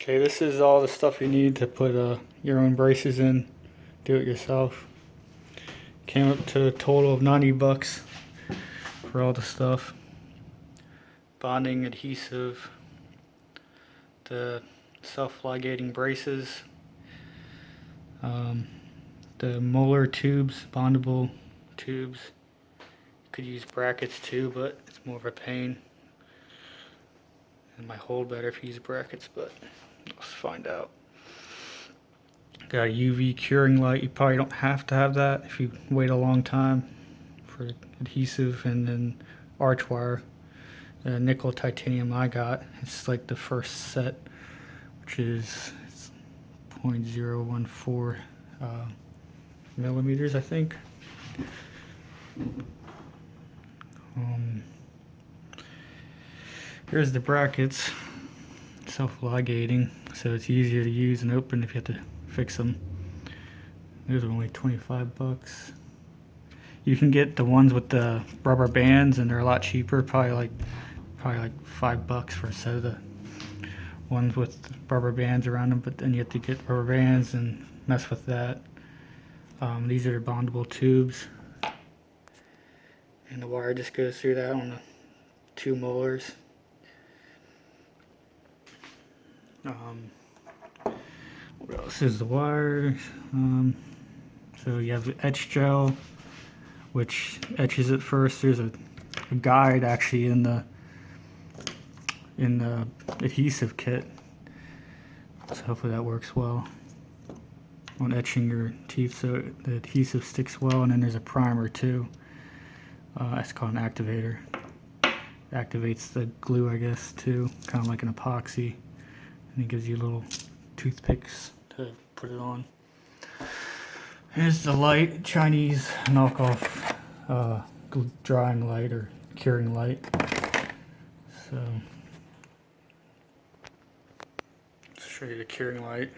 Okay, this is all the stuff you need to put your own braces in. Do it yourself. Came up to a total of 90 bucks for all the stuff. Bonding adhesive, the self-ligating braces, the molar tubes, bondable tubes. You could use brackets too, but it's more of a pain. It might hold better if you use brackets, but let's find out. Got a UV curing light. You probably don't have to have that if you wait a long time for adhesive, and then arch wire. The nickel titanium I got, it's like the first set, which is 0.014 millimeters, I think. Here's the brackets, self-ligating, so it's easier to use and open if you have to fix them. Those are only 25 bucks. You can get the ones with the rubber bands, and they're a lot cheaper, probably like $5 for a set of the ones with rubber bands around them, but then you have to get rubber bands and mess with that. These are bondable tubes, and the wire just goes through that on the 2 molars. What else is the wire? So you have the etch gel, which etches it first. There's a guide actually in the adhesive kit, so hopefully that works well on etching your teeth so the adhesive sticks well. And then there's a primer too. It's called an activator. It activates the glue, I guess, too, kind of like an epoxy, and it gives you little toothpicks to put it on. Here's the light, Chinese knockoff drying light or curing light. So let's show you the curing light.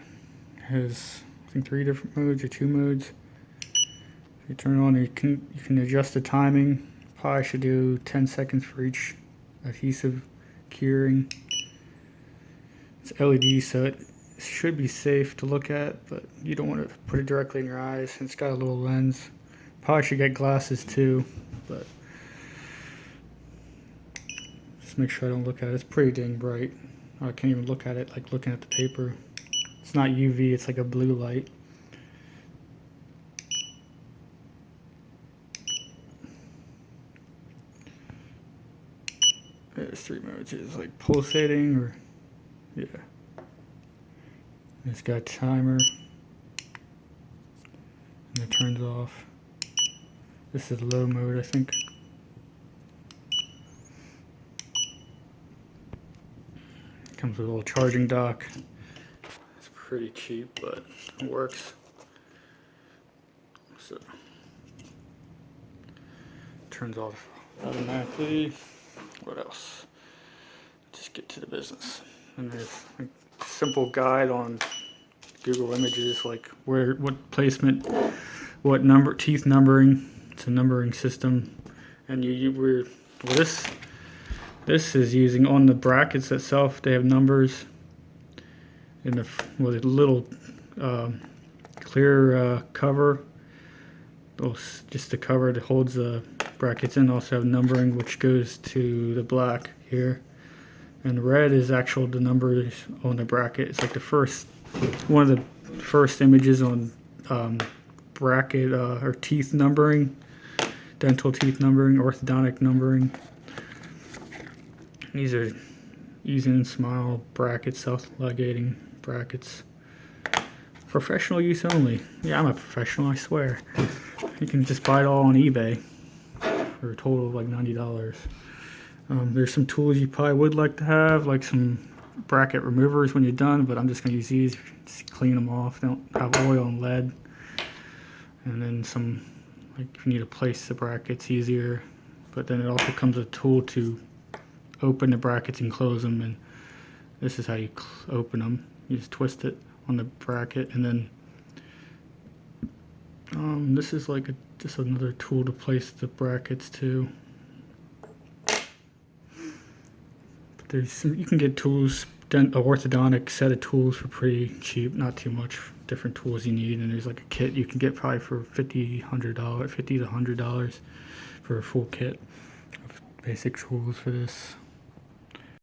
It has, I think, 3 different modes or 2 modes. If you turn it on, you can adjust the timing. Probably should do 10 seconds for each adhesive curing. It's LED, so it should be safe to look at, but you don't want to put it directly in your eyes. It's got a little lens. Probably should get glasses too, but just make sure I don't look at it. It's pretty dang bright. I can't even look at it like looking at the paper. It's not UV, it's like a blue light. There's 3 modes. It's like pulsating, or yeah. It's got a timer, and it turns off. This is low mode, I think. Comes with a little charging dock. It's pretty cheap, but it works. So turns off automatically. What else? Just get to the business. And there's a simple guide on Google Images, like what placement, what number, teeth numbering. It's a numbering system, and this is using on the brackets itself. They have numbers in the with a little clear cover. Just the cover that holds the brackets in. Also have numbering, which goes to the black here, and red is the numbers on the bracket. It's like one of the first images on bracket or teeth numbering, dental teeth numbering, orthodontic numbering. These are using smile brackets, self-ligating brackets. Professional use only. Yeah, I'm a professional, I swear. You can just buy it all on eBay for a total of like $90. There's some tools you probably would like to have, like some bracket removers when you're done, but I'm just going to use these. Just clean them off. They don't have oil and lead. And then some, like if you need to place the brackets easier. But then it also comes with a tool to open the brackets and close them, and this is how you open them. You just twist it on the bracket, and then this is like just another tool to place the brackets too. But you can get tools orthodontic set of tools for pretty cheap, not too much different tools you need, and there's like a kit you can get probably for $50 to $100 for a full kit of basic tools for this.